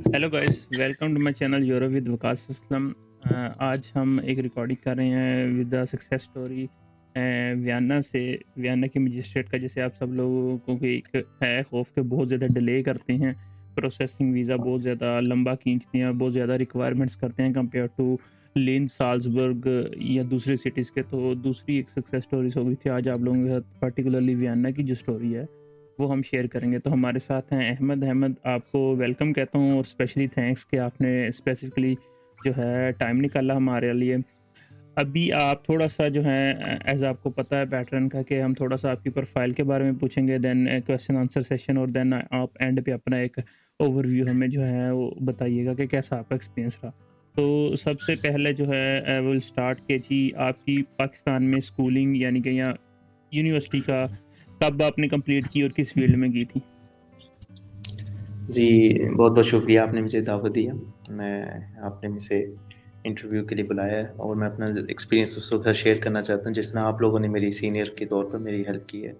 Hello guys, welcome to my channel euro with Wakas Aslam. आज हम एक रिकॉर्डिंग कर रहे हैं with the success story Vienna से। वियना के मजिस्ट्रेट का, जैसे आप सब लोगों को कि एक है खौफ के बहुत ज़्यादा डिले करते हैं, प्रोसेसिंग वीज़ा बहुत ज़्यादा लंबा खींचते हैं, बहुत ज़्यादा रिक्वायरमेंट्स करते हैं कंपेयर टू लीन साल्जबर्ग या दूसरी सिटीज़ के। तो दूसरी एक सक्सेस स्टोरीज हो गई थी। आज आप लोगों के साथ पर्टिकुलरली वियना की जो स्टोरी है वो हम शेयर करेंगे। तो हमारे साथ हैं अहमद। अहमद, आपको वेलकम कहता हूँ और स्पेशली थैंक्स कि आपने स्पेसिफिकली जो है टाइम निकाला हमारे लिए। अभी आप थोड़ा सा जो है एज आपको पता है पैटर्न का कि हम थोड़ा सा आपकी प्रोफाइल के बारे में पूछेंगे, देन क्वेश्चन आंसर सेशन, और देन आप एंड पे अपना एक ओवरव्यू हमें जो है वो बताइएगा कि कैसा आपका एक्सपीरियंस रहा। तो सबसे पहले जो है आई विल स्टार्ट के जी आपकी पाकिस्तान में स्कूलिंग यानी कि यहाँ यूनिवर्सिटी का कब आपने कंप्लीट की और किस फील्ड में की थी? जी, बहुत-बहुत शुक्रिया आपने मुझे दावत दी है। आपने मुझे इंटरव्यू के लिए बुलाया है और मैं अपना एक्सपीरियंस दूसरों के साथ शेयर करना चाहता हूँ, जिस तरह आप लोगों ने मेरी सीनियर के तौर पर मेरी हेल्प की है।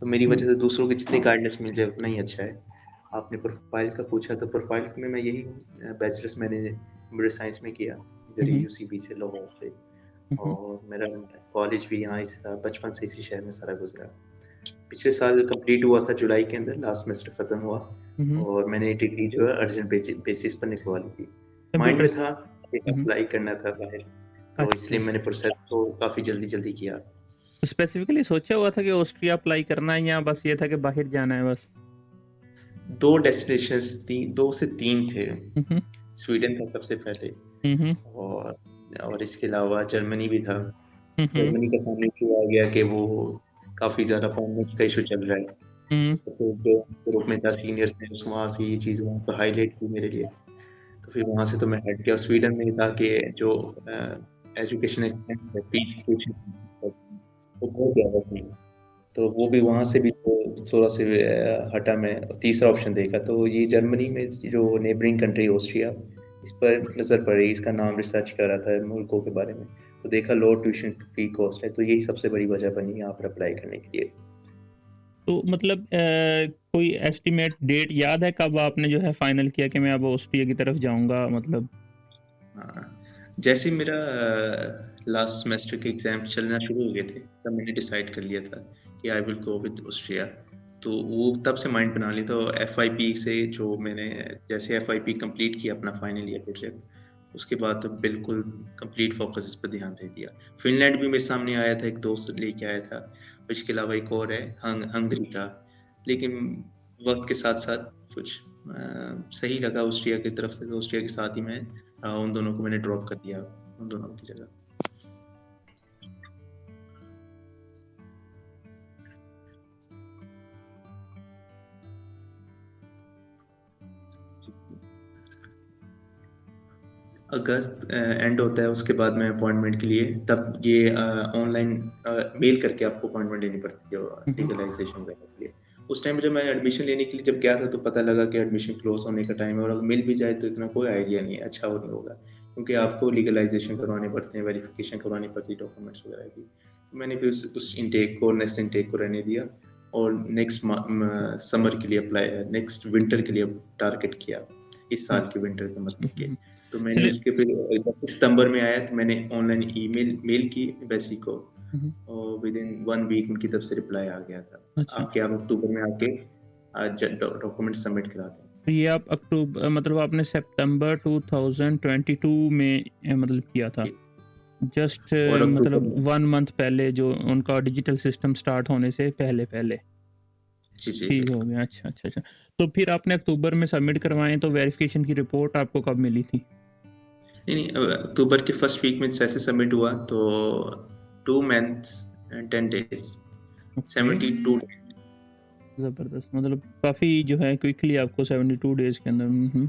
तो मेरी हम्म, वजह से दूसरों को जितनी गाइडेंस मिल जाए उतना ही अच्छा है। आपने प्रोफ़ाइल का पूछा तो प्रोफ़ाइल में मैं यही बैचलर्स मैंने कंप्यूटर साइंस में किया, इधर ही हम्म, यूसीबी से लाहौर से। हम्म, और मेरा कॉलेज भी यहाँ ही से था, बचपन से इसी शहर में सारा गुज़रा। पिछले साल कंप्लीट हुआ था जुलाई के अंदर, लास्ट सेमेस्टर खत्म हुआ हम्म। और मैंने डिग्री जो है अर्जेंट बेसिस पर निकलवा ली थी। Mind computer. में था कि हम्म। अप्लाई करना था बाहर, तो इसलिए अच्छा, मैंने प्रोसेस को काफ़ी जल्दी-जल्दी किया। तो स्पेसिफिकली सोचा हुआ था कि ऑस्ट्रिया अप्लाई करना है या बस ये था कि बाहर जाना है बस? 2 डेस्टिनेशंस थी, 2 से 3 थे। हम्म, स्वीडन था सबसे पहले हम्म, और इसके अलावा जर्मनी भी था। हम्म, जर्मनी का सामने इश्यू आ गया कि वो काफ़ी ज़्यादा फाइनेंस का इश्यू चल रहा है। हम्म। तो फिर जो ग्रुप में था सीनियर्स ने वहाँ से ये चीज़ वहाँ पे हाइलाइट की मेरे लिए। तो फिर वहाँ से तो मैं हट गया और स्वीडन में था कि जो एजुकेशन एक्सपेंस है, फीस ट्यूशन वो बहुत ज़्यादा थी। तो वो भी वहाँ से भी तो थोड़ा से हटा मैं तीसरा ऑप्शन देखा तो ये जर्मनी में जो नेबरिंग कंट्री ऑस्ट्रिया इस पर नज़र पड़ी, इसका नाम रिसर्च कर रहा था मुल्कों के बारे में। तो देखा लो ट्यूशन फ्री कॉस्ट है, तो यही सबसे बड़ी वजह बनी यहाँ पर अप्लाई करने के लिए। तो मतलब कोई एस्टिमेट डेट याद है कब आपने जो है फाइनल किया कि मैं अब ऑस्ट्रिया की तरफ जाऊंगा, मतलब? हाँ, जैसे ही मेरा लास्ट सेमेस्टर के एग्ज़ाम चलना शुरू हो गए थे, तब मैंने डिसाइड कर लिया था कि I will go with Austria. तो वो तब से माइंड बना लिया था। एफआईपी से जो मैंने जैसे एफआईपी कंप्लीट किया अपना फाइनल ईयर प्रोजेक्ट, उसके बाद तो बिल्कुल कंप्लीट फोकस इस पर ध्यान दे दिया। फिनलैंड भी मेरे सामने आया था, एक दोस्त लेके आया था। और इसके अलावा एक और है हंगरी का। लेकिन वक्त के साथ साथ कुछ सही लगा ऑस्ट्रिया की तरफ से, तो ऑस्ट्रिया के साथ ही मैं उन दोनों को मैंने ड्रॉप कर दिया, उन दोनों की जगह। अगस्त एंड होता है, उसके बाद मैं अपॉइंटमेंट के लिए तब ये ऑनलाइन मेल करके आपको अपॉइंटमेंट लेनी पड़ती है हम्म, लीगलाइजेशन करने के लिए। उस टाइम जब मैं एडमिशन लेने के लिए जब गया था तो पता लगा कि एडमिशन क्लोज होने का टाइम है और अगर मिल भी जाए तो इतना कोई आइडिया नहीं है, अच्छा वो नहीं होगा क्योंकि आपको लीगलाइजेशन करवाने पड़ते हैं, वेरिफिकेशन करवानी पड़ती है डॉक्यूमेंट्स वगैरह की। तो मैंने फिर उस इनटेक को नेक्स्ट इनटेक को रहने दिया और नेक्स्ट समर के लिए अप्लाई, नेक्स्ट विंटर के लिए टारगेट किया, इस हम्म, साल के विंटर का मतलब के। हम्म। तो मैंने चलिए। उसके फिर सितंबर में आया तो मैंने ऑनलाइन ईमेल मेल की एम्बेसी को हम्म, और विद इन 1 वीक उनकी तरफ से रिप्लाई आ गया था। अच्छा। आपके आप अक्टूबर में आके डॉक्यूमेंट सबमिट कराते हैं। तो ये आप अक्टूबर, मतलब आपने सितंबर 2022 में मतलब किया था? जी, जस्ट और अक्टूबर मतलब में 1 मंथ पहले, जो उनका डिजिटल सिस्टम स्टार्ट होने से पहले पहले जी, जी, ठीक हो बिल्कुल। गया। अच्छा, अच्छा, अच्छा। तो फिर आपने अक्टूबर में सबमिट करवाए, तो वेरिफिकेशन की रिपोर्ट आपको कब मिली थी? नहीं, नहीं, अक्टूबर के फर्स्ट वीक में जैसे सबमिट हुआ तो 2 months and 10 days, okay, 72 days. ज़बरदस्त। मतलब काफ़ी जो है क्विकली आपको 72 डेज़ के अंदर।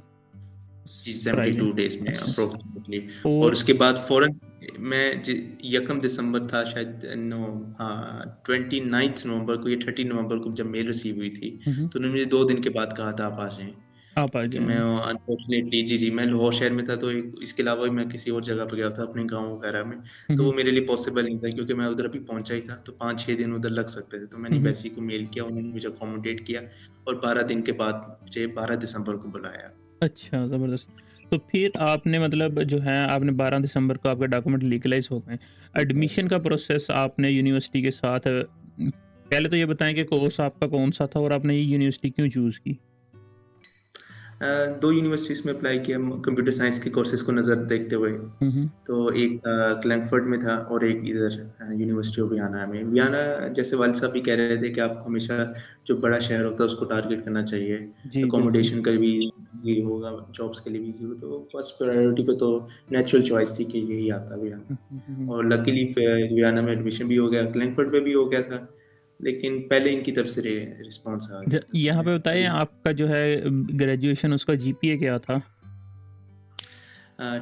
जी, सरप्राइजिंग। 72 डेज़ में अच्छा। अप्रोक्सिमेटली। और और उसके बाद फ़ौरन मैं ज 1 दिसंबर था शायद, नो, हाँ, 29 नवंबर को या 30 नवंबर को जब मेल रिसीव हुई थी, तो उन्होंने मुझे 2 दिन के बाद कहा था आप आ जाएँ। आप आ क्योंकि मैं जाएँ। अनफॉर्चुनेटली जी, जी, मैं लाहौर शहर में था तो इसके अलावा भी मैं किसी और जगह पे गया था अपने गाँव वगैरह में, हुँ, तो वो हुँ, मेरे लिए पॉसिबल नहीं था क्योंकि मैं उधर अभी पहुँचा ही था, तो 5-6 दिन उधर लग सकते थे। तो मैंने हुँ, हुँ। एम्बेसी को मेल किया, उन्होंने मुझे अकोमोडेट किया और 12 दिन के बाद मुझे 12 दिसंबर को बुलाया। अच्छा, ज़बरदस्त। तो फिर आपने मतलब जो है आपने 12 दिसंबर को आपके डॉक्यूमेंट लीगलाइज़ हो गए। एडमिशन का प्रोसेस आपने यूनिवर्सिटी के साथ पहले तो ये बताएँ कि कोर्स आपका कौन-सा था और आपने ये यूनिवर्सिटी क्यों चूज़ की? 2 यूनिवर्सिटीज़ में अप्लाई किया कंप्यूटर साइंस के कोर्सेज़ को नज़र देखते हुए। हुँ, हुँ। तो एक क्लैंकफर्ट में था और एक इधर यूनिवर्सिटी ऑफ वियना में। वियना जैसे वालिद साहब भी कह रहे थे कि आपको हमेशा जो बड़ा शहर होता है उसको टारगेट करना चाहिए। जी, बिल्कुल। अकोमोडेशन का भी ये होगा, जॉब्स के लिए भी ईज़ी हो तो फर्स्ट प्रायोरिटी पे तो नेचुरल चॉइस थी कि यही आता वियना। हुँ, हुँ, हुँ, हुँ। और लकीली वियना में एडमिशन भी हो गया, क्लैंकफर्ट में भी हो गया था। लेकिन पहले इनकी तरफ से रिस्पॉन्स आ गया था तो यहाँ मैं पे बताइए वही आपका जो है ग्रेजुएशन उसका जीपीए क्या था?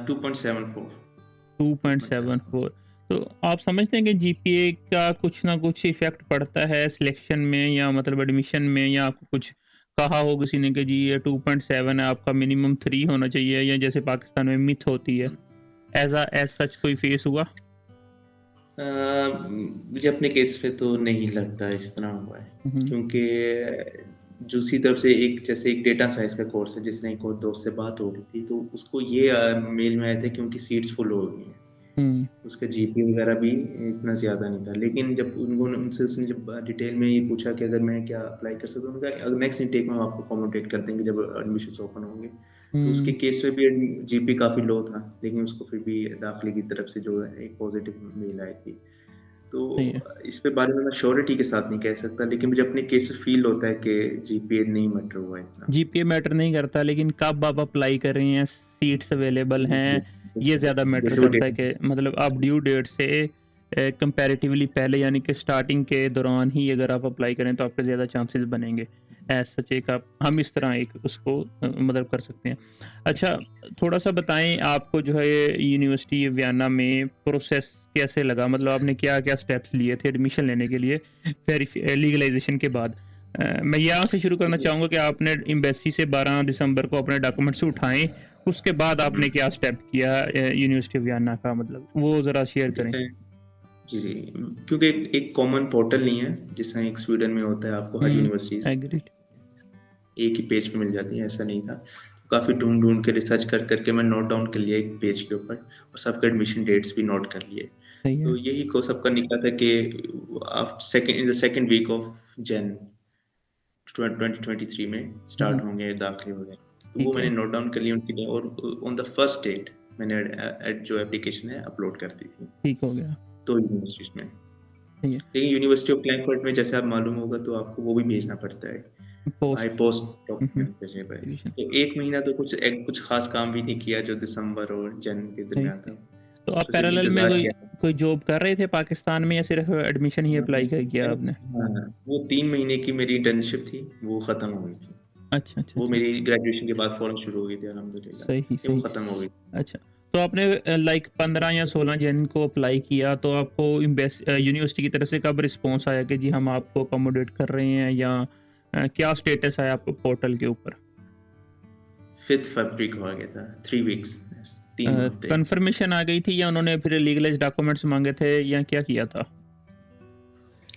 2.74 2.74 2.74। तो आप समझते हैं कि जीपीए का कुछ ना कुछ इफ़ेक्ट पड़ता है सिलेक्शन में या मतलब एडमिशन में, या आपको कुछ कहा हो किसी ने कि जी ये 2.7 है, आपका मिनिमम 3 होना चाहिए, या जैसे पाकिस्तान में मिथ होती है, एज़ सच कोई फेस हुआ? अ, मुझे अपने केस पे तो नहीं लगता इस तरह हुआ है, हुँ, हुँ। क्योंकि दूसरी तरफ से एक जैसे एक डेटा साइंस का कोर्स है जिसने एक और दोस्त से बात हो रही थी, तो उसको ये मेल में आया था कि उनकी सीट्स फुल हो गई हैं। हुँ, उसका जीपीए वगैरह भी इतना ज़्यादा नहीं था, लेकिन जब उन्होंने उनसे उसने जब डिटेल में ये पूछा कि अगर मैं क्या अप्लाई कर सकता हूँ, उन्होंने कहा नेक्स्ट इनटेक में हम आपको अकोमोडेट कर देंगे जब एडमिशन्स ओपन होंगे। तो उसके हुँ। केस में भी जीपी काफ़ी लो था, लेकिन उसको फिर भी दाखिले की तरफ से जो है एक पॉजिटिव मेल आई थी। तो सही है। इस पे बारे में मैं श्योरिटी के साथ नहीं कह सकता, लेकिन मुझे अपने केस में फ़ील होता है कि जीपीए नहीं मैटर हुआ इतना। जीपीए मैटर नहीं करता, लेकिन कब आप अप्लाई कर रही हैं, सीट्स अवेलेबल हैं, ये ज़्यादा मैटर जैसे वो करता है डेटा कि मतलब आप ड्यू डेट से कंपैरेटिवली पहले यानी कि स्टार्टिंग के दौरान ही अगर आप अप्लाई करें तो आपके ज़्यादा चांसेस बनेंगे। एज़ सच एक आप हम इस तरह एक उसको मतलब कर सकते हैं। अच्छा, थोड़ा-सा बताएँ आपको जो है ये यूनिवर्सिटी वियना में प्रोसेस कैसे लगा? मतलब आपने क्या-क्या स्टेप्स लिए थे एडमिशन लेने के लिए लीगलाइज़ेशन के बाद? मैं यहाँ से शुरू करना चाहूँगा कि आपने एम्बेसी से 12 दिसंबर को अपने डॉक्यूमेंट्स उठाए, उसके बाद आपने क्या स्टेप किया यूनिवर्सिटी ऑफ वियना का, मतलब वो ज़रा शेयर करें? जी, जी, क्योंकि एक एक कॉमन पोर्टल नहीं है, जिस तरह एक स्वीडन में होता है आपको हर हुँ, यूनिवर्सिटीज़ एग्रीड। एक ही पेज पे मिल जाती है, ऐसा नहीं था। काफ़ी ढूँढ-ढूँढ के रिसर्च कर के मैं नोट डाउन कर लिया एक पेज के ऊपर और सबके एडमिशन डेट्स भी नोट कर लिए। सही तो है। यही को सबका निकला था कि आप second in the second week of Jan 2023 में हुँ, हुँ, स्टार्ट होंगे दाखिले वगैरह। तो वो ठीक मैंने है, नोट डाउन कर लिया उनकी और ऑन द फर्स्ट डेट मैंने जो एप्लीकेशन है अपलोड कर दी थी, ठीक हो गया, 2 यूनिवर्सिटीज़ में। सही है। लेकिन यूनिवर्सिटी ऑफ फ्रैंकफर्ट में जैसे आप मालूम होगा तो आपको वो भी भेजना पड़ता है, by post. Post hmm, hmm, document भेजने पड़े। एग्रीगेशन, तो 1 महीना तो कुछ ख़ास काम भी नहीं किया जो दिसंबर और जनवरी के सही दरमियान है। था। तो आप उसको सिर्फ़ पैरेलल में इंतज़ार कोई किया। कोई जॉब कर रहे थे पाकिस्तान में, या सिर्फ़ एडमिशन ही अप्लाई कर किया मैंने आपने? हाँ, वो 3 महीने की मेरी इंटर्नशिप थी, वो ख़त्म हो गई थी। अच्छा, अच्छा, वो अच्छा। मेरी ग्रेजुएशन के बाद फ़ौरन शुरू हो गई थी अल्हम्दुलिल्लाह, सही, ये वो सही। ख़त्म हो गई। अच्छा, तो आपने लाइक 15 या 16 जन को अप्लाई किया, तो आपको यूनिवर्सिटी की तरफ से कब रिस्पॉन्स आया कि जी हम आपको अकोमोडेट कर रहे हैं, या क्या स्टेटस आया आपको पोर्टल के ऊपर? 5th फरवरी को आ गया था, 3 वीक्स यस 3 हफ़्ते। कन्फर्मेशन आ गई थी, या उन्होंने फिर लीगलाइज़्ड डॉक्यूमेंट्स माँगे थे, या क्या किया था?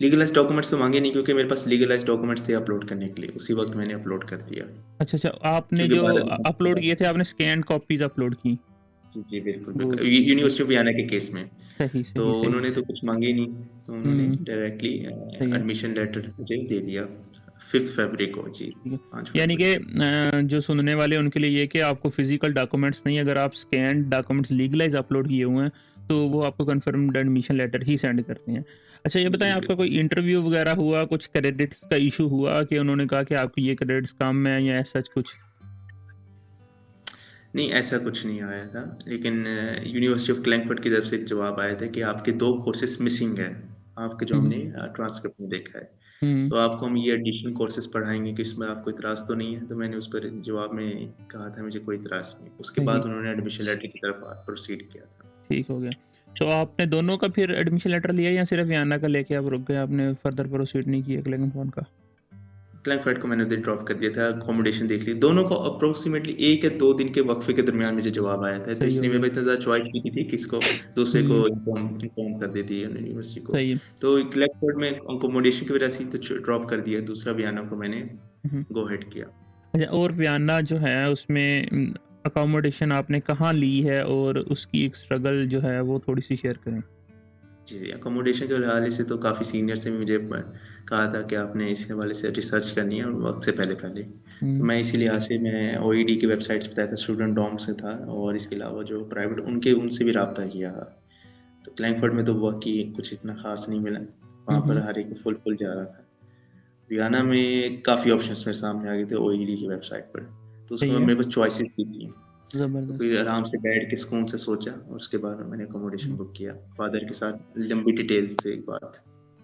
लीगलाइज़्ड डॉक्यूमेंट्स तो माँगे नहीं क्योंकि मेरे पास लीगलाइज़्ड डॉक्यूमेंट्स थे अपलोड करने के लिए, उसी वक़्त मैंने अपलोड कर दिया। अच्छा, अच्छा, आपने क्योंकि जो बाद अपलोड किए थे, आपने स्कैन्ड कॉपीज़ अपलोड की? जी, जी, बिल्कुल, गुड, बिल्कुल। सही, यूनिवर्सिटी ऑफ वियना के केस में। सही, तो सही, सही। उन्होंने तो कुछ माँगे ही नहीं, तो उन्होंने हुँ, डायरेक्टली सही है। एडमिशन लेटर मुझे दे दिया 5th फरवरी को जी, ठीक है। 5 यानी फरवरी कि को। जो सुनने वाले हैं उनके लिए ये कि आपको फ़िज़िकल डॉक्यूमेंट्स नहीं, अगर आप स्कैन्ड डॉक्यूमेंट्स लीगलाइज़ अपलोड किए हुए हैं, तो वो आपको कन्फर्म्ड एडमिशन लेटर ही सेंड करते हैं। अच्छा, ये बताएँ जी, आपका कोई बिल्कुल। इंटरव्यू वगैरह हुआ, कुछ क्रेडिट्स का इश्यू हुआ कि उन्होंने कहा कि आपके ये क्रेडिट्स कम हैं, या ऐसा कुछ? नहीं, ऐसा कुछ नहीं आया था, लेकिन यूनिवर्सिटी ऑफ क्लैंकफर्ट की तरफ से एक जवाब आया था कि आपके 2 कोर्सेज़ मिसिंग हैं, आपके जो हुँ, हुँ। हमने ट्रांसक्रिप्ट में देखा है। हुँ, तो आपको हम ये एडिशनल कोर्सेज़ पढ़ाएँगे कि इसमें आपको इतराज़ तो नहीं है? तो मैंने उस पर जवाब में कहा था मुझे कोई इतराज़ नहीं। उसके सही, बाद उन्होंने एडमिशन लेटर की तरफ प्रोसीड किया था। ठीक हो गया। तो आपने दोनों का फिर एडमिशन लेटर लिया, या सिर्फ़ याना का लेके आप रुक गए, आपने फर्दर प्रोसीड नहीं किया क्लैरिनेट का? क्लैंकफर्ट को मैंने उधर ड्रॉप कर दिया था, अकोमोडेशन देख ली। दोनों को अप्रोक्सिमेटली 1 या 2 दिन के वक़्फ़े के दरमियान मुझे जवाब आया था, तो सही हो इसलिए मेरे गया। पास इतना ज़्यादा चॉइस भी नहीं थी किसको दूसरे को हुँ, इन्फॉर्म कर देती है यूनिवर्सिटी को। सही है। तो क्लैंकफर्ट में अकोमोडेशन की वजह से ही तो ड्रॉप कर दिया, दूसरा बयाना को मैंने हुँ, हुँ। गो अहेड किया। अच्छा, और वियना जो है उसमें अकोमोडेशन आपने कहाँ ली है और उसकी एक स्ट्रगल जो है वो थोड़ी-सी शेयर करें? जी, अकोमोडेशन के हवाले से तो काफ़ी सीनियर से भी मुझे कहा था कि आपने इस हवाले से रिसर्च करनी है और वक्त से पहले-पहले। तो हुँ, मैं इसी लिहाज से मैं ओईडी की वेबसाइट्स बताया था, स्टूडेंट डॉर्म से था और इसके अलावा जो प्राइवेट उनके उनसे भी रब्ता किया। तो क्लैंकफर्ट में तो वाक़ई कुछ इतना ख़ास नहीं मिला। हुँ, वहाँ पर हुँ, हर एक फुल जा रहा था। वियना में काफ़ी ऑप्शंस मेरे सामने आ गए थे ओईडी की वेबसाइट पर। तो उसके सही बाद है, मेरे पास चॉइसेस भी थी। तो ज़बरदस्त। फिर आराम से बैठ के सुकून से सोचा और उसके बाद मैंने अकोमोडेशन हुँ, बुक किया। फादर के साथ लंबी डिटेल से एक बात।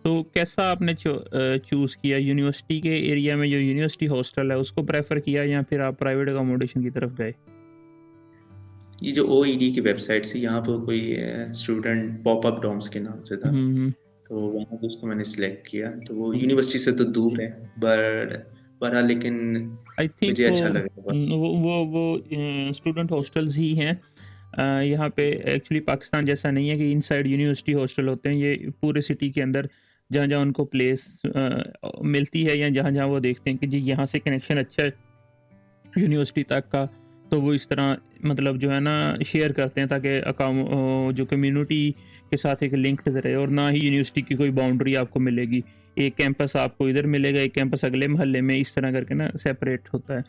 तो कैसा आपने चूज़ किया यूनिवर्सिटी के एरिया में जो यूनिवर्सिटी हॉस्टल है उसको प्रेफ़र किया या फिर आप प्राइवेट अकोमोडेशन की तरफ गए? ये जो ओईडी की वेबसाइट थी यहाँ पर कोई स्टूडेंट पॉपअप डॉर्म्स के नाम से था। हुँ, हुँ। तो वहाँ पे उसको मैंने सिलेक्ट किया। तो वो हुँ, यूनिवर्सिटी से तो दूर है बट बहरहाल लेकिन आई थिंक मुझे वो अच्छा लगा बहुत। स्टूडेंट हॉस्टल्स ही हैं। यहाँ पे एक्चुअली पाकिस्तान जैसा नहीं है कि इनसाइड यूनिवर्सिटी हॉस्टल होते हैं, ये पूरे सिटी के अंदर जहाँ-जहाँ उनको प्लेस मिलती है या जहाँ-जहाँ वो देखते हैं कि जी यहाँ से कनेक्शन अच्छा है यूनिवर्सिटी तक का, तो वो इस तरह मतलब जो है ना शेयर करते हैं ताकि जो कम्युनिटी के साथ एक लिंक्ड रहे और ना ही यूनिवर्सिटी की कोई बाउंड्री आपको मिलेगी। एक कैंपस आपको इधर मिलेगा, एक कैंपस अगले मोहल्ले में, इस तरह करके ना सेपरेट होता है।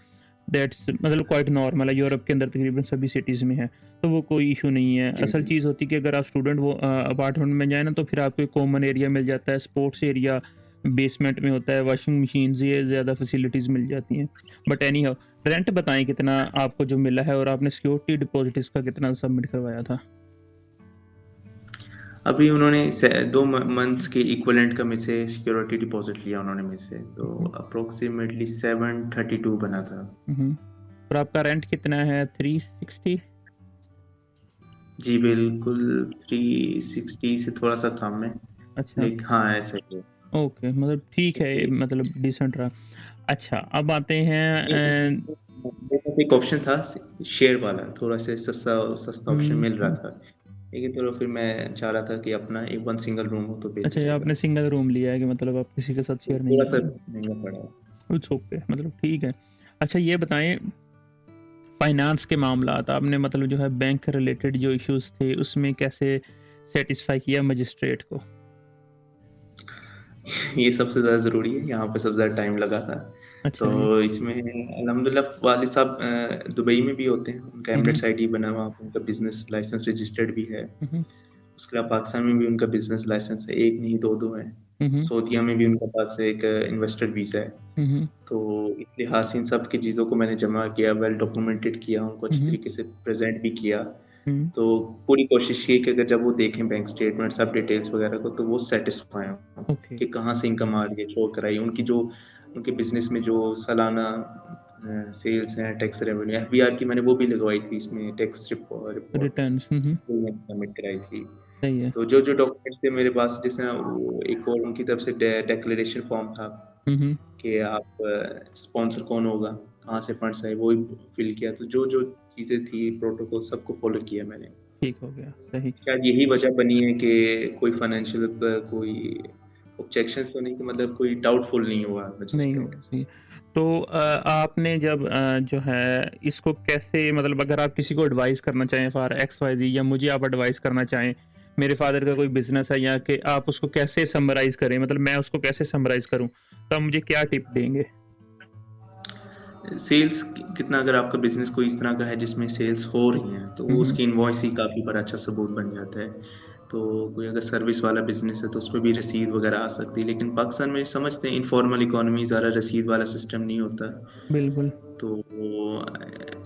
दैट्स मतलब क्वाइट नॉर्मल है, यूरोप के अंदर तकरीबन सभी सिटीज़ में है, तो वो कोई इश्यू नहीं है। जी, असल जी। चीज़ होती है कि अगर आप स्टूडेंट वो अपार्टमेंट में जाएँ ना तो फिर आपको एक कॉमन एरिया मिल जाता है, स्पोर्ट्स एरिया बेसमेंट में होता है, वॉशिंग मशीन्स ये ज़्यादा फैसिलिटीज़ मिल जाती हैं। बट एनी हाउ रेंट बताएँ कितना आपको जो मिला है और आपने सिक्योरिटी डिपॉज़िट इसका कितना सबमिट करवाया था? अभी उन्होंने 2 मंथ्स के इक्विवेलेंट का मुझसे सिक्योरिटी डिपॉज़िट लिया उन्होंने मुझसे, हुँ, तो हुँ। अप्रॉक्सिमेटली 732 बना था। हुँ, हुँ। और आपका रेंट कितना है 360? जी, बिल्कुल 360 से थोड़ा-सा कम है, अच्छा, हाँ, ऐसा ही है। ओके मतलब ठीक है क्योंकि मतलब डिसेंट रहा। अच्छा, अब आते हैं मेरे पास एक ऑप्शन था शेयर वाला, थोड़ा-सा सस्ता सस्ता ऑप्शन हुँ, मिल रहा हुँ। था। लेकिन चलो फिर मैं चाह रहा था कि अपना एक 1 सिंगल रूम हो तो अच्छा, बेहतर ये होगा। आपने सिंगल रूम लिया है कि मतलब आप किसी के साथ तो शेयर नहीं कर थोड़ा-सा रहे हैं। महँगा पड़ा। इट्स ओके मतलब ठीक है। अच्छा ये बताएँ फाइनेंस के मामलात आपने मतलब जो है बैंक रिलेटेड जो इश्यूज़ थे उसमें कैसे सैटिस्फाई किया मजिस्ट्रेट को? ये सबसे ज़्यादा ज़रूरी है, यहाँ पे सबसे ज़्यादा टाइम लगा था। अच्छा तो जी। इसमें अल्हम्दुलिल्लाह वालिद साहब दुबई में भी होते हैं, उनका हुँ, हुँ। एमिरेट्स आईडी बना हुआ, उनका बिज़नेस लाइसेंस रजिस्टर्ड भी है। हुँ, हुँ। उसके अलावा पाकिस्तान में भी उनका बिज़नेस लाइसेंस है, 1 नहीं 2-2 हैं। हुँ, हुँ। सऊदीया में भी उनके पास एक इन्वेस्टर वीज़ा है। हुँ, हुँ। तो इस लिहाज से इन सब की चीज़ों को मैंने जमा किया, वेल डॉक्यूमेंटेड किया, उनको हुँ, अच्छी हुँ। तरीके से प्रेज़ेंट भी किया। हुँ। तो पूरी कोशिश की कि अगर जब वो देखें बैंक स्टेटमेंट सब डिटेल्स वगैरह को तो वो सैटिस्फाई हों ओके। कि कहाँ से इनकम आ रही है, शो कराई। उनकी जो उनके बिज़नेस में जो सालाना सेल्स हैं, टैक्स रेवेन्यू एफबीआर की मैंने वो भी लगवाई थी इसमें टैक्स रिपोर्ट रिटर्न्स हुँ, हुँ। वो मैंने सबमिट कराई थी। सही है। तो जो-जो डॉक्यूमेंट्स थे मेरे पास जैसे वो एक और उनकी तरफ से डिक्लेरेशन फॉर्म था हुँ, हुँ। कि आप स्पॉन्सर कौन होगा, कहाँ से फंड्स आए, वो भी फिल किया। तो जो-जो चीज़ें थी प्रोटोकॉल सबको फॉलो किया मैंने। ठीक हो गया, सही। शायद यही वजह बनी है कि कोई फाइनेंशियल कोई ऑब्जेक्शंस तो नहीं कि मतलब कोई डाउटफुल नहीं हुआ नहीं मजिस्ट्रेट। होगा, सही है। तो आपने जब जो है इसको कैसे मतलब अगर आप किसी को एडवाइस करना चाहें फॉर एक्स वाई ज़ेड या मुझे आप एडवाइस करना चाहें, मेरे फादर का कोई बिज़नेस है या कि आप उसको कैसे समराइज़ करें मतलब मैं उसको कैसे समराइज़ करूँ? तो आप मुझे क्या टिप देंगे? सेल्स कितना अगर आपका बिज़नेस कोई इस तरह का है जिसमें सेल्स हो रही हैं, तो हुँ, वो हुँ। उसकी इनवॉइस ही काफ़ी बड़ा अच्छा सबूत बन जाता है। तो कोई अगर सर्विस वाला बिज़नेस है तो उसपे भी रसीद वगैरह आ सकती है। लेकिन पाकिस्तान में समझते हैं इन्फॉर्मल इकोनॉमी ज़्यादा रसीद वाला सिस्टम नहीं होता। बिल्कुल। तो वो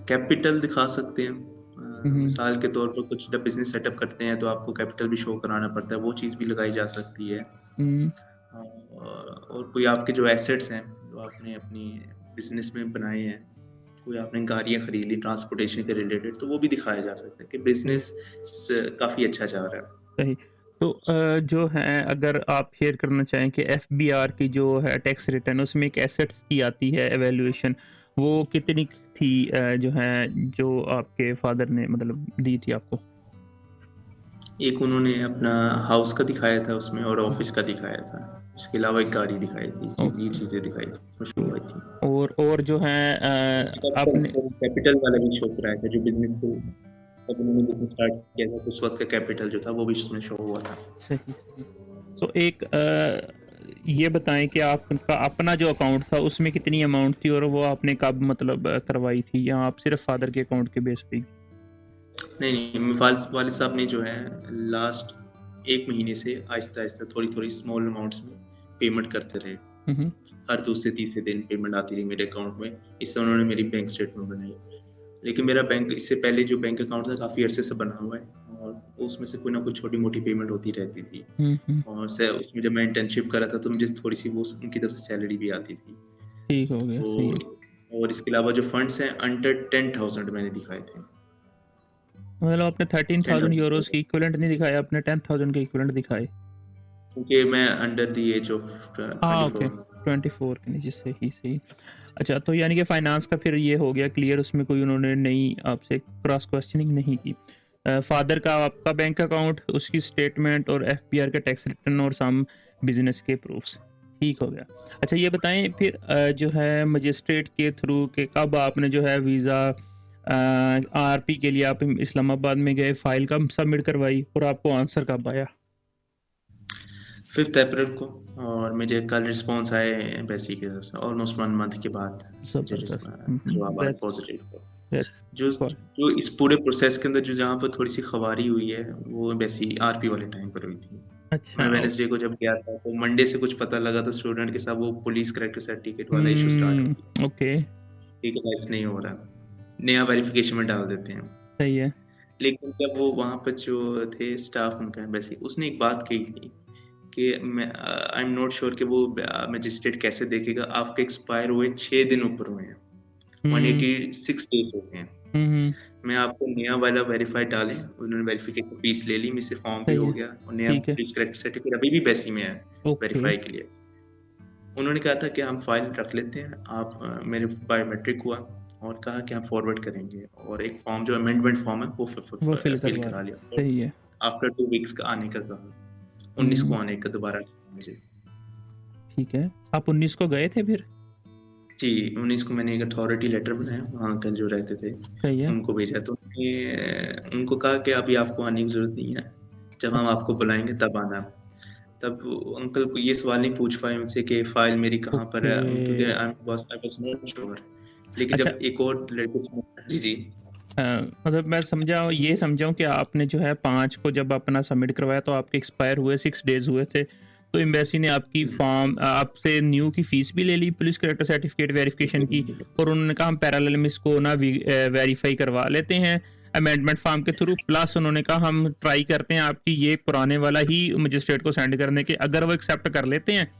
कैपिटल दिखा सकते हैं। हुँ, हुँ। मिसाल के तौर पर कुछ जब बिज़नेस सेटअप करते हैं तो आपको कैपिटल भी शो कराना पड़ता है, वो चीज़ भी लगाई जा सकती है। हुँ, और कोई आपके जो एसेट्स हैं, जो आपने अपनी बिज़नेस में बनाए हैं, कोई आपने गाड़ियाँ खरीद ली ट्रांसपोर्टेशन के रिलेटेड, तो वो भी दिखाया जा सकता है कि सही, बिज़नेस काफ़ी अच्छा जा रहा है। सही। तो जो है अगर आप शेयर करना चाहें कि एफबीआर की जो है टैक्स रिटर्न उसमें एक एसेट्स की आती है इवैल्यूएशन वो कितनी थी जो है जो आपके फादर ने मतलब दी थी आपको? एक उन्होंने अपना हाउस का दिखाया था उसमें और ऑफिस का दिखाया था। उसके अलावा एक गाड़ी दिखाई थी। ये ओके। चीज़ें दिखाई थी, वो शो हुई थी। और जो है उसके बाद आपने कैपिटल वाला भी शो कराया था, जो बिज़नेस को जब उन्होंने बिज़नेस स्टार्ट किया था, तो उस वक़्त का कैपिटल जो था, वो भी उसमें शो हुआ था। सही सही। तो एक ये बताएं कि आपका अपना जो अकाउंट था उसमें कितनी अमाउंट थी और वो आपने कब मतलब करवाई थी, या आप सिर्फ फादर के अकाउंट के बेस पे? नहीं, वालिद साहब ने जो है लास्ट 1 महीने से आहिस्ता-आहिस्ता थोड़ी-थोड़ी स्मॉल अमाउंट्स में पेमेंट करते रहे। हम्म। हर दूसरे तीसरे दिन पेमेंट आती रही मेरे अकाउंट में। इससे उन्होंने मेरी बैंक स्टेटमेंट बनाई। लेकिन मेरा बैंक इससे पहले जो बैंक अकाउंट था काफ़ी अरसे से बना हुआ है और उसमें से कोई ना कोई छोटी-मोटी पेमेंट होती रहती थी। हम्म। और उसमें जब मैं इंटर्नशिप कर रहा था तो मुझे थोड़ी-सी वो उनकी तरफ से सैलरी भी आती थी। ठीक हो गया, सही है। तो और इसके अलावा जो फंड्स हैं अंडर 10,000 मैंने दिखाए थे। मतलब आपने 13,000 यूरोस 10,000 की इक्विवेलेंट नहीं दिखाया, आपने 10,000 के इक्विवेलेंट दिखाए। क्योंकि मैं अंडर द एज ऑफ हाँ ओके, 24। 24 के नीचे, सही सही। अच्छा, तो यानी कि फाइनेंस का फिर ये हो गया क्लियर, उसमें कोई उन्होंने नई आपसे क्रॉस क्वेश्चनिंग नहीं की। फादर का आपका बैंक अकाउंट, उसकी स्टेटमेंट और एफपीआर का टैक्स रिटर्न और सम बिजनेस के प्रूफ्स, ठीक हो गया। अच्छा ये बताएं फिर जो है मजिस्ट्रेट के थ्रू के कब आपने जो है वीज़ा आरपी के लिए आप इस्लामाबाद में गए, फाइल कब सबमिट करवाई और आपको आंसर कब आया? 5 अप्रैल को। और मुझे कल रिस्पॉन्स आए एम्बेसी की तरफ से ऑलमोस्ट 1 मंथ के बाद मुझे ज़बरदस्त। जवाब आया दैट्स पॉजिटिव। दैट्स जो जो इस पूरे प्रोसेस के अंदर जो जहाँ पर थोड़ी सी खबारी हुई है वो एम्बेसी आरपी वाले टाइम पर हुई थी। मैं अच्छा। वेडनेसडे को जब गया था तो मंडे से कुछ पता लगा था स्टूडेंट के साथ वो पुलिस करेक्टर सर्टिफिकेट वाला इशू स्टार्ट हो गया। ओके, लीगलाइज नहीं हो रहा, नया वेरिफिकेशन में डाल देते हैं। सही है। लेकिन जब वो वहाँ पर जो थे स्टाफ उनका एम्बेसी, उसने एक बात कही थी कि मैं आई एम नॉट श्योर कि वो मजिस्ट्रेट कैसे देखेगा, आपके एक्सपायर हुए 6 दिन ऊपर हुए हैं, हम्म 186 डेज हो गए हैं। हम्म। मैं आपको नया वाला वेरीफाई डालें, उन्होंने वेरिफिकेशन फीस ले ली मुझसे, फॉर्म भी सही हो है, गया और नया ठीक है। पुलिस करेक्टर सर्टिफिकेट अभी भी बैसी में है ओके। वेरीफाई के लिए। उन्होंने कहा था कि हम फाइल रख लेते हैं, आप मेरे बायोमेट्रिक हुआ और कहा कि हम फॉरवर्ड करेंगे और एक फॉर्म जो अमेंडमेंट फॉर्म है वो वो फिल फिल करवा करा रहे, लिया। सही है। आफ्टर 2 वीक्स का आने का कहा, 19 को हम्म, आने का दोबारा मुझे। ठीक है। आप 19 को गए थे फिर? जी, 19 को मैंने एक अथॉरिटी लेटर बनाया, वहाँ अंकल जो रहते थे सही है। उनको भेजा, तो उनको कहा कि अभी आपको आने की ज़रूरत नहीं है, जब हम आपको बुलाएँगे तब आना। तब वो अंकल को ये सवाल नहीं पूछ पाए मुझसे कि फ़ाइल मेरी कहाँ पर ओके। है, क्योंकि आई वाज़ नॉट श्योर। लेकिन अच्छा, जब एक और लड़के से जी, जी। मतलब मैं समझा, ये समझाऊँ कि आपने जो है 5 को जब अपना सबमिट करवाया तो आपके एक्सपायर हुए 6 डेज़ हुए थे। तो एम्बेसी ने आपकी हुँ, फॉर्म आपसे न्यू की फ़ीस भी ले ली पुलिस कैरेक्टर सर्टिफिकेट वेरिफिकेशन की, और उन्होंने कहा हम पैरेलल में इसको ना वेरीफाई करवा लेते हैं अमेंडमेंट फॉर्म के थ्रू, प्लस उन्होंने कहा हम ट्राई करते हैं आपकी ये पुराने वाला ही मजिस्ट्रेट को सेंड करने के, अगर वो एक्सेप्ट कर लेते हैं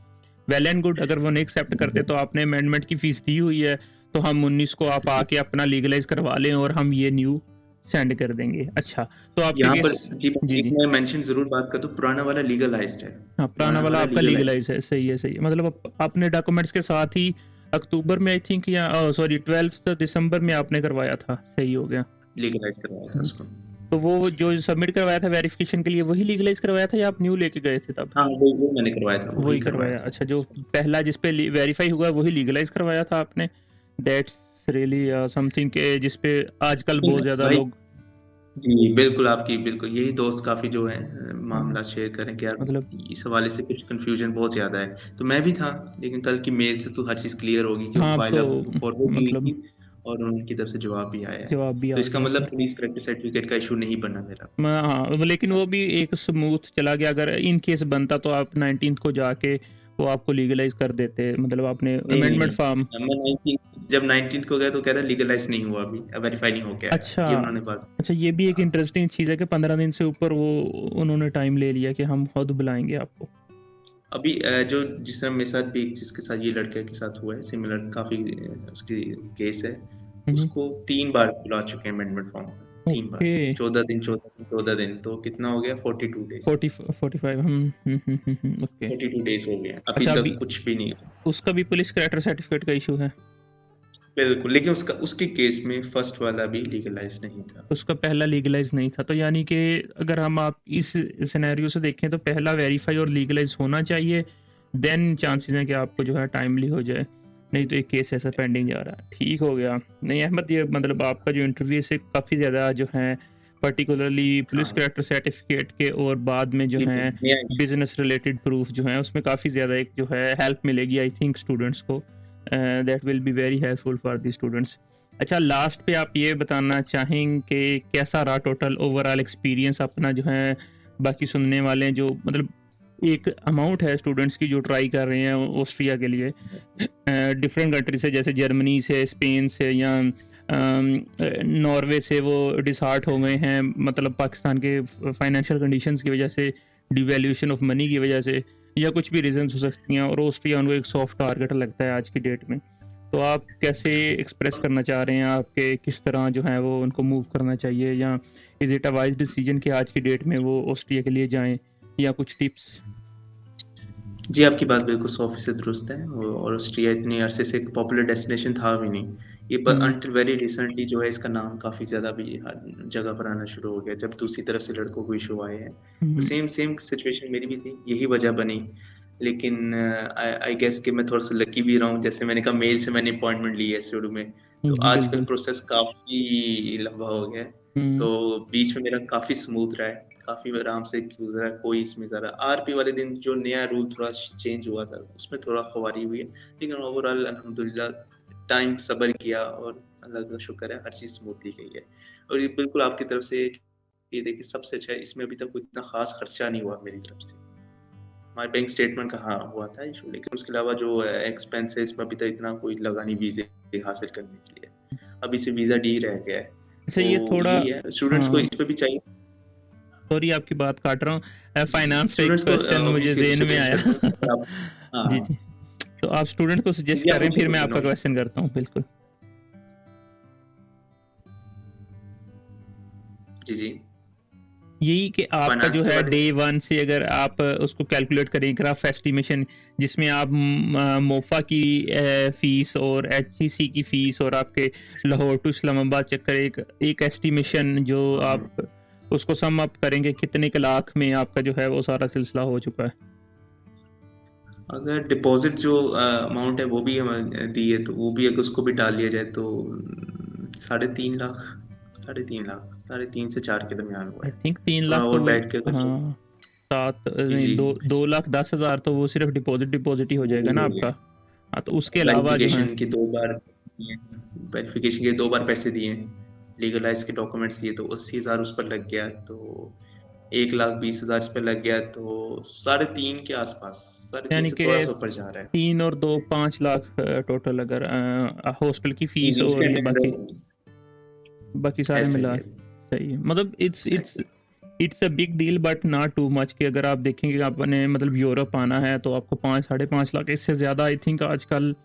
वेल एंड गुड, अगर वो नहीं एक्सेप्ट करते तो आपने अमेंडमेंट की फीस दी हुई है, तो हम 19 को आप जी। आके अपना लीगलाइज करवा लें और हम ये न्यू सेंड कर देंगे। अच्छा, तो आपके यहाँ पर केस। जी, जी एक जी। मैं मेंशन ज़रूर बात कर दूँ, पुराना वाला लीगलाइज़्ड है। हाँ, पुराना पुराना वाला वाला आपका लीगलाइज़्ड लीगलाइज है, सही है सही है। मतलब आपने डॉक्यूमेंट्स के साथ ही अक्टूबर में आई थिंक, या सॉरी 12 दिसंबर में आपने करवाया था, सही हो गया। लीगलाइज़ करवाया था हम्म, उसको। तो वो जो सबमिट करवाया था वेरिफिकेशन के लिए वही लीगलाइज करवाया था या आप न्यू लेके गए थे तब? हाँ, वो मैंने करवाया था, वही वही करवाया करवाया, था। अच्छा, जो पहला जिस पे वेरीफाई हुआ वही लीगलाइज करवाया था आपने। दैट्स रियली समथिंग के जिस पे आजकल बहुत ज़्यादा भाई लोग जी, बिल्कुल आपकी बिल्कुल यही दोस्त काफ़ी जो है हाँ, मामला शेयर करें कि यार मतलब इस हवाले से कुछ कन्फ्यूजन बहुत ज़्यादा है। तो मैं भी था, लेकिन कल की मेल से तो हर चीज़ क्लियर होगी कि वो हाँ, अब फाइल तो अब फॉरवर्ड भी हुई मतलब थी और उनकी तरफ से जवाब भी आया है। जवाब भी तो आ इसका गया मतलब सर। पुलिस करेक्टर सर्टिफिकेट का इश्यू नहीं बना मेरा। हाँ, लेकिन वो भी एक स्मूथ चला गया, अगर इन केस बनता तो आप 19 को जाके वो आपको लीगलाइज कर देते, मतलब आपने नहीं, नहीं, अमेंडमेंट फॉर्म। नहीं। मैं 19 जब 19th को गया तो कह रहा लीगलाइज़ नहीं हुआ अभी, वेरीफाई नहीं हो के आया। अच्छा। ये उन्होंने बात अच्छा, ये भी एक इंटरेस्टिंग चीज़ है कि 15 दिन से ऊपर वो उन्होंने टाइम ले लिया कि हम खुद बुलाएंगे आपको। अभी जो जिस तरह मेरे साथ भी जिसके साथ ये लड़के के साथ हुआ है सिमिलर काफ़ी उसकी केस है, हम्म, उसको 3 बार बुला चुके हैं अमेंडमेंट फॉर्म में, 3 बार। ओके। 14 दिन, 14 दिन, 14 दिन तो कितना हो गया 42 डेज़। 45। ओके। 42 डेज़ हो गए हैं, अभी अच्छा, अभी तक कुछ भी नहीं हुआ। उसका भी पुलिस कैरेक्टर सर्टिफिकेट का इशू है? बिल्कुल, लेकिन उसके केस में फर्स्ट वाला भी लीगलाइज़ नहीं था। उसका पहला लीगलाइज नहीं था, तो यानी कि अगर हम आप इस सिनेरियो से देखें तो पहला वेरीफाई और लीगलाइज होना चाहिए, देन चांसेस हैं कि आपको जो है टाइमली हो जाए, नहीं तो एक केस ऐसा पेंडिंग जा रहा है। ठीक हो गया। नहीं अहमद, ये मतलब आपका जो इंटरव्यू से काफ़ी ज़्यादा जो है पर्टिकुलरली पुलिस हाँ, करेक्टर सर्टिफिकेट के और बाद में जो जी, है मे आई बिजनेस रिलेटेड प्रूफ जो है उसमें काफ़ी ज़्यादा एक जो है हेल्प मिलेगी आई थिंक स्टूडेंट्स को, that will be very helpful for the students. अच्छा, लास्ट पे आप ये बताना चाहेंगे कि कैसा रहा टोटल ओवरऑल एक्सपीरियंस अपना जो है, बाकी सुनने वाले जो मतलब एक अमाउंट है स्टूडेंट्स की जो ट्राई कर रहे हैं ऑस्ट्रिया के लिए डिफरेंट कंट्री से, जैसे जर्मनी से, स्पेन से या नॉर्वे से, वो डिसहार्ट हो गए हैं मतलब पाकिस्तान के फाइनेंशियल कंडीशंस की वजह से, डिवैल्यूएशन ऑफ मनी की वजह से, या कुछ भी रीजंस हो सकती हैं, और ऑस्ट्रिया उनको एक सॉफ्ट टारगेट लगता है आज की डेट में। तो आप कैसे एक्सप्रेस करना चाह रहे हैं आपके किस तरह जो है वो उनको मूव करना चाहिए, या is it a wise decision कि आज की डेट में वो ऑस्ट्रिया के लिए जाएं, या कुछ टिप्स? जी, आपकी बात बिल्कुल 100% दुरुस्त है और ऑस्ट्रिया इतने अरसे से एक पॉपुलर डेस्टिनेशन था भी नहीं। ये ब हम्म, अंटिल वेरी रिसेंटली जो है इसका नाम काफ़ी ज़्यादा भी हर जगह पर आना शुरू हो गया, जब दूसरी तरफ से लड़कों को इश्यू आए हैं। तो हम्म, सेम सेम सिचुएशन मेरी भी थी, यही वजह बनी। लेकिन आई आई गेस कि मैं थोड़ा-सा लकी भी रहा हूँ, जैसे मैंने कहा मेल से मैंने अपॉइंटमेंट ली है शुरू में, तो आजकल बिल्कुल। प्रोसेस काफ़ी लंबा हो गया है। हम्म, तो बीच में मेरा काफ़ी स्मूथ रहा है, काफ़ी आराम से गुज़रा, कोई इसमें ज़्यादा आरपी वाले दिन जो नया रूल थोड़ा चेंज हुआ था, उसमें थोड़ा खुमारी हुई है। लेकिन ओवरऑल अल्हम्दुलिल्लाह टाइम सब्र किया और अल्लाह का शुक्र है हर चीज़ स्मूथली गई है। और ये बिल्कुल आपकी तरफ से ये देखिए सबसे अच्छा है, इसमें अभी तक कोई इतना ख़ास खर्चा नहीं हुआ मेरी तरफ से। हमारे बैंक स्टेटमेंट का हाँ, हुआ था इश्यू, लेकिन उसके अलावा जो एक्सपेंस है इसमें अभी तक इतना कोई लगा नहीं वीज़े हासिल करने के लिए। अभी सिर्फ वीज़ा डी रह गया है। अच्छा तो ये थोड़ा, यही है, स्टूडेंट्स को हाँ, इस पे भी चाहिए। सॉरी आपकी बात काट रहा हूँ, जी, जी, फाइनेंस पे एक स्टूडेंट्स को क्वेश्चन भी मुझे जेहन में सजेस्ट आया करता हूँ अगर आप हाँ, जी हाँ। जी, तो आप स्टूडेंट को जी, सजेस्ट जी, कर आप रहे हैं, पूछिए फिर मैं क्वेश्चन आपका और क्वेश्चन करता हूँ, बिल्कुल। जी, जी, यही कि आपका जो फाइनेंस के है बारे डे से वन से अगर आप उसको कैलकुलेट करें ग्राफ एस्टिमेशन, जिसमें आप मोफा की फीस और एचसीसी की फीस और आपके लाहौर टू इस्लामाबाद चक्कर एक एक एस्टिमेशन जो हाँ, आप उसको सम अप करेंगे कितने के लाख में आपका जो है वो सारा सिलसिला हो चुका है? अगर डिपॉज़िट जो अमाउंट है वो भी हम दी है, तो वो भी अगर उसको भी डाल लिया जाए तो 3.5 लाख, साढ़े 3 से 4 के दरमियान हुआ आई है। थिंक 3 लाख थोड़ा तो और बैठ के अगर सो हाँ, सात जी, नहीं, जी, 2 2 लाख 10 हज़ार तो वो सिर्फ डिपॉजिट ही हो वो जाएगा भी ना हो आपका। गया। हाँ, तो उसके अलावा जो है, वेरिफिकेशन के 2 बार दिए, वेरिफिकेशन के 2 बार पैसे दिए, लीगलाइज़ के डॉक्यूमेंट्स दिए तो 80,000 उस पर लग गया, तो 1,20,000 इस पे लग गया, तो साढ़े 3 के आसपास, साढ़े 3 यानी से कि थोड़ा-सा ऊपर जा रहा है। 3 और 2 5 लाख टोटल अगर हॉस्टल की जी, फीस जी, और ये स्टैंडर्ड बाकी बाकी सारे ऐसा ही मिला, है, सही है। मतलब इट्स ऐसा it's he it's a big deal but not too much कि अगर आप देखेंगे कि आपने मतलब यूरोप आना है तो आपको 5 साढ़े 5 लाख, इससे ज़्यादा आई थिंक आजकल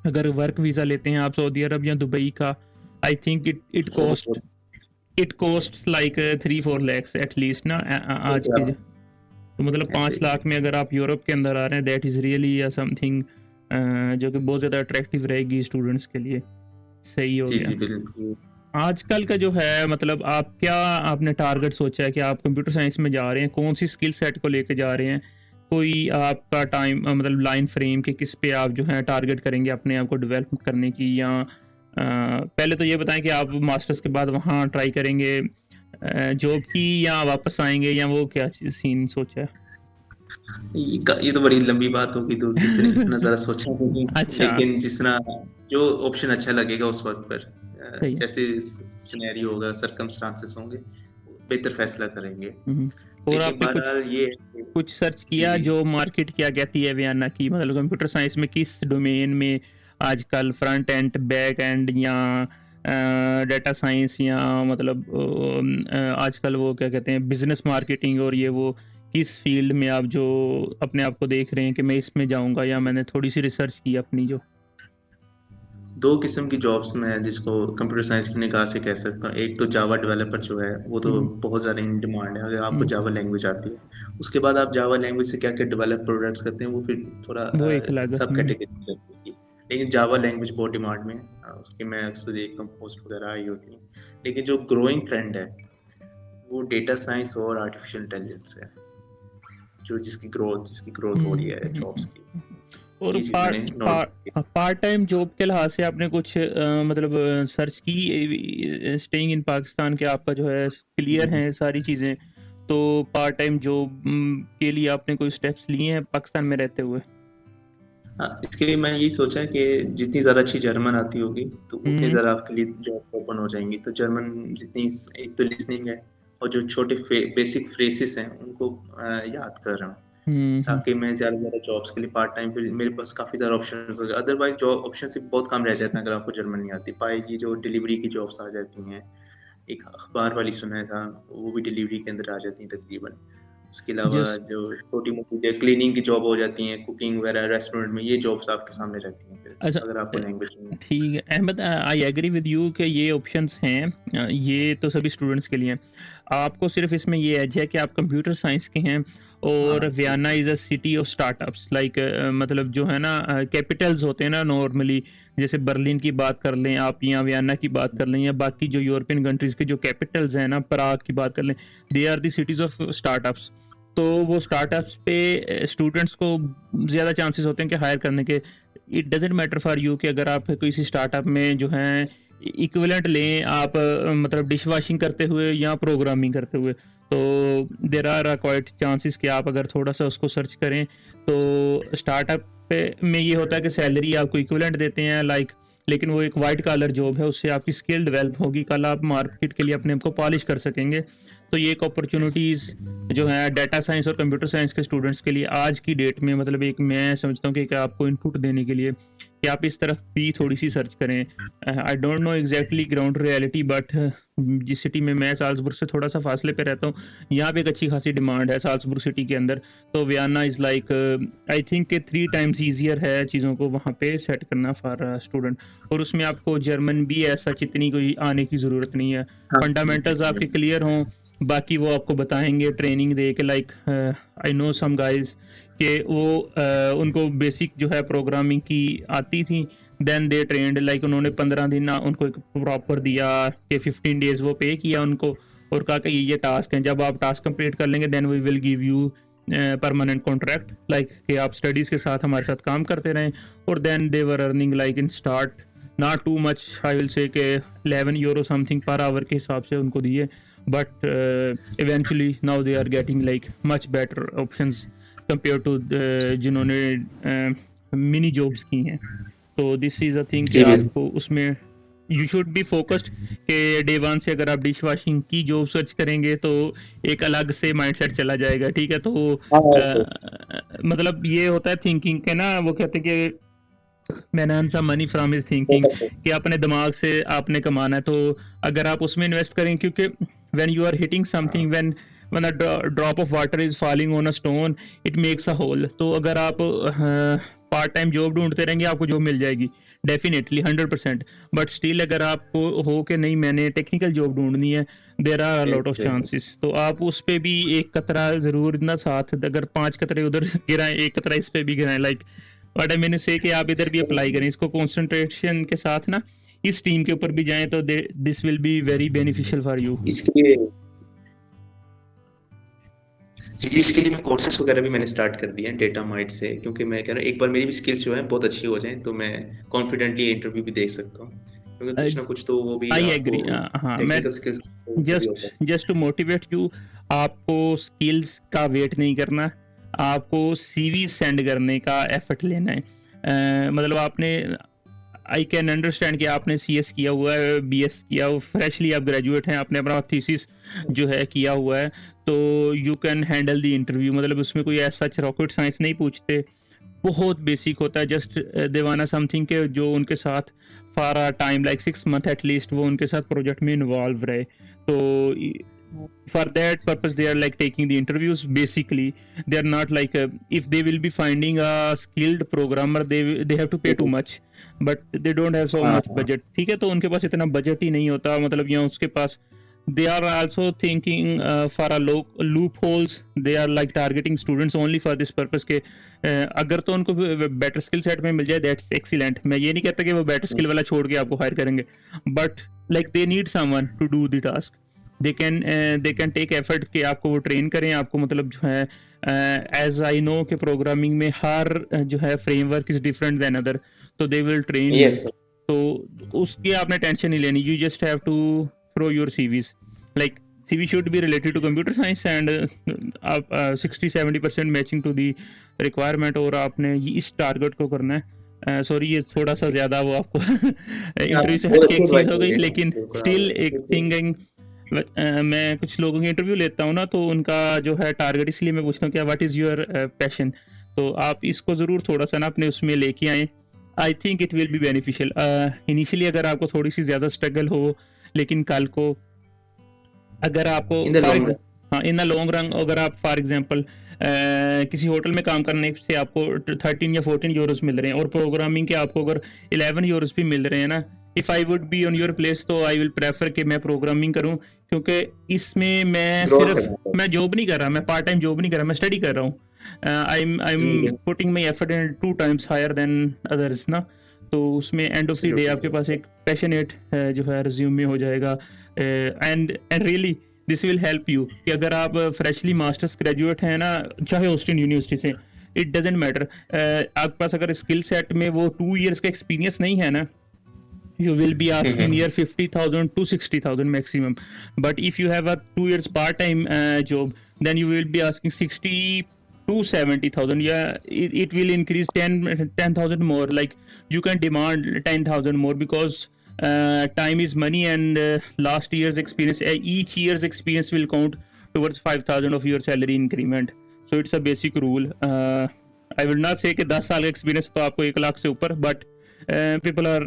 अगर वर्क वीज़ा लेते हैं आप सऊदी अरब या दुबई का, आई थिंक बहुत it cost like 3 4 lakhs at least ना आज बिल्कुल के आप तो मतलब ऐसे पाँच ही है। लाख में अगर आप यूरोप के अंदर आ रहे हैं, दैट इज़ रियली समथिंग जो कि बहुत ज़्यादा अट्रैक्टिव रहेगी स्टूडेंट्स के लिए। सही हो जी, गया। जी, बिल्कुल। आजकल का जो है मतलब आप क्या आपने टारगेट सोचा है कि आप कंप्यूटर साइंस में जा रहे हैं, कौन सी स्किल सेट को लेके जा रहे हैं? कोई आपका टाइम मतलब लाइन फ्रेम कि किस पे आप जो है टारगेट करेंगे अपने आप को डेवलप करने की, या पहले तो ये बताएं कि आप मास्टर्स के बाद वहाँ ट्राई करेंगे जॉब की, या वापस आएँगे, या वो क्या सीन सोचा ये तो बड़ी लंबी बात होगी, तो इतना है? ज़्यादा सोचा नहीं, अच्छा, लेकिन जिस तरह जो ऑप्शन अच्छा लगेगा उस वक़्त पर सही है। जैसे सिनेरियो होगा, सर्कमस्टांसेस होंगे, बेहतर फैसला करेंगे। हुँ। और लेकिन आपने कुछ बहरहाल ये है कि कुछ सर्च जी, किया जी। जो मार्केट क्या कहती है वियना की, मतलब कंप्यूटर साइंस में किस डोमेन में आजकल फ्रंट एंड बैक एंड या डाटा साइंस या मतलब आजकल वो क्या कहते हैं बिजनेस मार्केटिंग, और ये वो किस फील्ड में आप जो अपने आप को देख रहे हैं कि मैं इसमें जाऊंगा, या मैंने थोड़ी सी रिसर्च की अपनी जो 2 किस्म की जॉब्स मैं जिसको कंप्यूटर साइंस की निगाह से कह सकता हूँ। एक तो जावा डेवलपर जो है, वो तो हम्म, बहुत ज़्यादा इन डिमांड है, अगर आपको हम्म, जावा लैंग्वेज आती है। उसके बाद आप जावा लैंग्वेज से क्या-क्या डेवलप प्रोडक्ट्स करते हैं, वो फिर थोड़ा वो एक अलग सब कैटेगरी में रखेगी। लेकिन जावा लैंग्वेज बहुत डिमांड में है। उसकी मैं अक्सर देखता हूँ पोस्ट वगैरह आई होती हैं। लेकिन जो ग्रोइंग ट्रेंड है वो डेटा साइंस और आर्टिफिशियल इंटेलिजेंस है, जिसकी ग्रोथ हो रही है जॉब्स की। और ये चीज़ मैंने नोट की। पार्ट टाइम जॉब के लिहाज से आपने कुछ मतलब सर्च की स्टेइंग इन पाकिस्तान के आपका जो है क्लियर है सारी चीज़ें, तो पार्ट टाइम जॉब के लिए आपने कोई स्टेप्स लिए हैं पाकिस्तान में रहते हुए? हाँ, इसके लिए मैंने यही सोचा है कि जितनी ज़्यादा अच्छी जर्मन आती होगी तो उतनी ज़्यादा आपके लिए जॉब ओपन हो जाएंगी। तो जर्मन जितनी, एक तो लिसनिंग है और जो छोटे बेसिक फ्रेसेस हैं उनको याद कर रहा हूँ, ताकि मैं ज़्यादा से ज़्यादा जॉब्स के लिए पार्ट टाइम फिर मेरे पास काफ़ी ज़्यादा ऑप्शन हो जाए। अदरवाइज जॉब ऑप्शन से बहुत कम रह जाते हैं अगर आपको जर्मन नहीं आती। पाए ये जो डिलीवरी की जॉब्स आ जाती हैं, एक अखबार वाली सुना था, वो भी डिलीवरी के अंदर आ जाती हैं तकरीबन। उसके अलावा जिस जो छोटी-मोटी क्लीनिंग की जॉब हो जाती हैं, कुकिंग वगैरह रेस्टोरेंट में, ये जॉब्स आपके सामने रहती हैं फिर, अच्छा अगर आपको लैंग्वेज नहीं आती। ठीक है Ahmad, I agree with you कि ये ऑप्शंस हैं, ये तो सभी स्टूडेंट्स के लिए हैं। आपको सिर्फ इसमें ये एज है कि आप कंप्यूटर साइंस के हैं और हाँ, Vienna is a city of startups, like मतलब जो है ना कैपिटल्स होते हैं ना नॉर्मली, जैसे बर्लिन की बात कर लें आप या वियना की बात कर लें या बाकी जो यूरोपियन कंट्रीज़ के जो कैपिटल्स हैं ना, पराग की बात कर लें, they are the cities of startups. तो वो स्टार्टअप्स पे स्टूडेंट्स को ज़्यादा चांसेस होते हैं कि हायर करने के। It doesn't matter for you कि अगर आप किसी स्टार्टअप में जो है इक्विवेलेंट लें आप मतलब डिश वॉशिंग करते हुए या प्रोग्रामिंग करते हुए, तो देर आर क्वाइट चांसेस कि आप अगर थोड़ा सा उसको सर्च करें तो स्टार्टअप पे में ये होता है कि सैलरी आपको इक्विवेलेंट देते हैं लाइक, लेकिन वो एक वाइट कॉलर जॉब है, उससे आपकी स्किल डेवलप होगी, कल आप मार्केट के लिए अपने आप को पॉलिश कर सकेंगे। तो ये एक अपॉर्चुनिटीज़ जो है डाटा साइंस और कंप्यूटर साइंस के स्टूडेंट्स के लिए आज की डेट में, मतलब एक मैं समझता हूँ कि एक आपको इनपुट देने के लिए कि आप इस तरफ भी थोड़ी सी सर्च करें। I don't know exactly ground reality, but जिस सिटी में मैं साल्सबुर्ग से थोड़ा सा फासले पे रहता हूँ, यहाँ पे एक अच्छी खासी डिमांड है साल्सबुर्ग सिटी के अंदर। तो Vienna is like I think कि 3 टाइम्स ईजियर है चीज़ों को वहाँ पे सेट करना फॉर स्टूडेंट। और उसमें आपको जर्मन भी ऐसा इतनी कोई आने की ज़रूरत नहीं है, हाँ, फंडामेंटल्स आपके क्लियर हों, बाकी वो आपको बताएंगे ट्रेनिंग दे के। Like I know some guys कि वो उनको बेसिक जो है प्रोग्रामिंग की आती थी, देन दे ट्रेंड, लाइक उन्होंने 15 दिन उनको एक प्रॉपर दिया कि 15 डेज वो पे किया उनको और कहा कि ये टास्क हैं, जब आप टास्क कंप्लीट कर लेंगे then we will give you permanent contract, like कि आप स्टडीज़ के साथ हमारे साथ काम करते रहें। और then they were earning like in start not too much, I will say कि 11 यूरो समथिंग पर आवर के हिसाब से उनको दिए, but eventually now they are getting like much better options compared to जिन्होंने मिनी जॉब्स की हैं। तो दिस इज अ थिंग कि जी बिल्कुल। आपको उसमें यू शुड बी फोकस्ड कि डे वन से अगर आप डिश वॉशिंग की जॉब सर्च करेंगे तो एक अलग से माइंडसेट चला जाएगा, ठीक है। तो मतलब ये होता है थिंकिंग के ना, वो कहते हैं कि मैंने earn some money from his thinking, कि अपने दिमाग से आपने कमाना है, तो अगर आप उसमें इन्वेस्ट करें, क्योंकि when you are hitting something, when a drop of water is falling on a stone it makes a hole. तो अगर आप पार्ट टाइम जॉब ढूंढते रहेंगे आपको जॉब मिल जाएगी डेफिनेटली 100%, बट स्टिल अगर आपको हो कि नहीं मैंने टेक्निकल जॉब ढूंढनी है, there are a lot of chances, तो आप उस पे भी एक कतरा जरूर ना साथ, अगर 5 कतरे उधर गिराएं एक कतरा इस पे भी गिराएं, लाइक बट मैंने से कि आप इधर भी अप्लाई करें इसको कंसंट्रेशन के साथ ना, इस टीम के ऊपर भी जाएं तो this will be very beneficial for you. इसके लिए जी, इसके लिए मैं कोर्सेस वगैरह भी मैंने स्टार्ट कर दिए हैं डेटा माइट से, क्योंकि मैं कह रहा हूँ एक बार मेरी भी स्किल्स जो है बहुत अच्छी हो जाएं तो मैं कॉन्फिडेंटली इंटरव्यू भी दे सकता हूँ, क्योंकि कुछ ना कुछ तो वो भी आई आपको एग्री। हाँ, मैं टेक्निकल स्किल्स भी होता है। जस्ट टू मोटिवेट यू, आपको स्किल्स का वेट नहीं करना, आपको सीवी सेंड करने का एफर्ट लेना है। मतलब आपने, आई कैन अंडरस्टैंड कि आपने सीएस किया हुआ है, बीएस किया हुआ, फ्रेशली आप ग्रेजुएट हैं, आपने अपना थीसिस जो है किया हुआ है, तो you can handle the interview. मतलब उसमें कोई ऐसा रॉकेट साइंस नहीं पूछते, बहुत बेसिक होता है, जस्ट देवाना समथिंग के जो उनके साथ for a time like 6 month at least वो उनके साथ प्रोजेक्ट में इन्वॉल्व रहे। तो for that purpose they are like taking the interviews, basically they are not like if they will be finding a skilled programmer they have to pay too much, but they don't have so much budget, ठीक है। तो उनके पास इतना budget ही नहीं होता, मतलब यहाँ उसके पास they are also thinking for a loopholes. They are like targeting students only for this purpose के अगर तो उनको बेटर स्किल सेट में मिल जाए दैट्स एक्सीलेंट. मैं ये नहीं कहता कि वो बेटर स्किल वाला छोड़ के आपको हायर करेंगे, but like they need someone to do the task. They can take effort कि आपको वो ट्रेन करें, आपको मतलब जो है एज आई नो कि प्रोग्रामिंग में हर जो है framework is different than other, तो दे विल ट्रेन यू. तो उसकी आपने टेंशन नहीं लेनी. You just have to throw your CVs. Like CV should be related to computer science and 60-70% matching to the requirement, और आपने इस टारगेट को करना है. सॉरी ये थोड़ा सा ज़्यादा वो आपको इंटरव्यू से हटके एक चीज़ हो गई, लेकिन स्टिल एक थिंकिंग. मैं कुछ लोगों की इंटरव्यू लेता हूँ ना, तो उनका जो है टारगेट इसलिए मैं पूछता हूँ क्या व्हाट इज़ योर पैशन. तो आप इसको ज़रूर थोड़ा सा ना अपने उसमें लेके आएँ. I think it will be beneficial. Initially अगर आपको थोड़ी सी ज़्यादा स्ट्रगल हो, लेकिन कल को अगर आपको इन द लॉन्ग रन अगर आप फॉर एग्जांपल किसी होटल में काम करने से आपको 13 या 14 यूरोस मिल रहे हैं और प्रोग्रामिंग के आपको अगर 11 यूरोस भी मिल रहे हैं ना, if I would be on your place तो आई विल प्रेफर कि मैं प्रोग्रामिंग करूं, क्योंकि इसमें मैं सिर्फ मैं जॉब नहीं कर रहा, मैं पार्ट टाइम जॉब नहीं कर रहा, मैं स्टडी कर रहा हूँ. I am putting my effort in 2 times higher than others ना. तो उसमें एंड ऑफ द डे आपके पास एक पैशनेट जो है रिज्यूमे हो जाएगा. And really this will help you कि अगर आप फ्रेशली मास्टर्स ग्रेजुएट हैं ना, चाहे ऑस्टिन यूनिवर्सिटी से, इट डजेंट मैटर. आपके पास अगर स्किल सेट में वो 2 years का एक्सपीरियंस नहीं है ना, you will be asking near 50,000 to 60,000 maximum. But if you have a 2 years part-time job, then you will be asking 60 to 70,000. Yeah, it will increase 10,000 more. Like you can demand 10,000 more because time is money, and last year's experience, each year's experience will count towards 5,000 of your salary increment. So it's a basic rule. I will not say कि 10 साल का experience तो आपको 1 लाख से ऊपर, but people are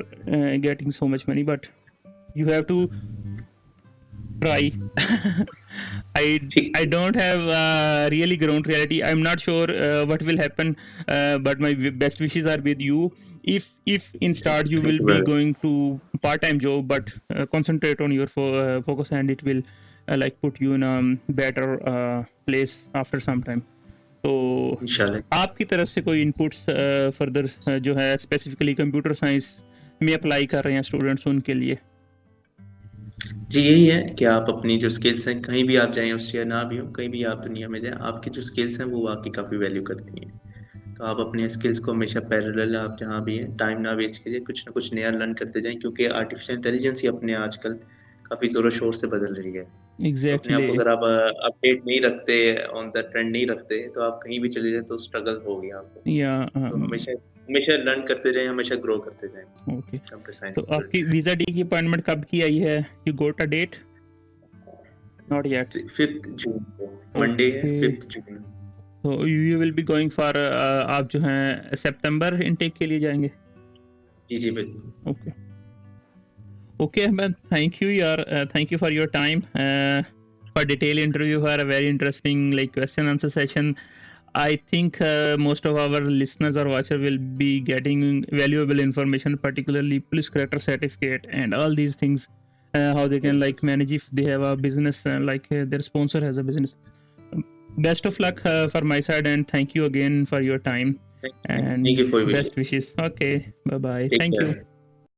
getting so much money, but you have to try. I don't have really ground reality. I'm not sure what will happen, but my best wishes are with you. If in start you will be going to part-time job, but concentrate on your focus, and it will like put you in a better place after some time. तो आपकी तरफ से कोई inputs further जो है specifically computer science में apply कर रहे हैं स्टूडेंट्स, उनके लिए? जी यही है कि आप अपनी जो स्किल्स हैं, कहीं भी आप जाएं ऑस्ट्रिया ना भी हो, कहीं भी आप दुनिया में जाएं, आपकी जो स्किल्स हैं वो आपकी काफ़ी वैल्यू करती हैं. तो आप अपने स्किल्स को हमेशा पैरेलल आप जहाँ भी हैं टाइम ना वेस्ट कीजिए, कुछ ना कुछ नया लर्न करते जाएं, क्योंकि आर्टिफिशियल इंटेलिजेंस ही अपने आजकल काफ़ी ज़ोरों शोर से बदल रही है. एग्जैक्टली. अपने आप अगर आप अपडेट नहीं रखते, ऑन द ट्रेंड नहीं रखते, तो आप कहीं भी चले जाए तो स्ट्रगल होगी आपको. तो हमेशा लर्न करते जाएं, हमेशा ग्रो करते जाएं. ओके. तो आपकी वीजा डी की अपॉइंटमेंट कब की आई है? You got a date? Not yet. 5th June को मंडे है, 5th जून. तो you will be going for आप जो हैं सितंबर इनटेक के लिए जाएंगे? जी बिल्कुल. Okay. Okay, Ahmed, thank you. Thank you for your time. For detailed interview, for a very interesting like question answer session. I think most of our listeners or watchers will be getting valuable information, particularly police character certificate and all these things. How they can like manage if they have a business, like their sponsor has a business. Best of luck for my side, and thank you again for your time. Thank you for your best wishes. Okay, bye bye. Thank you.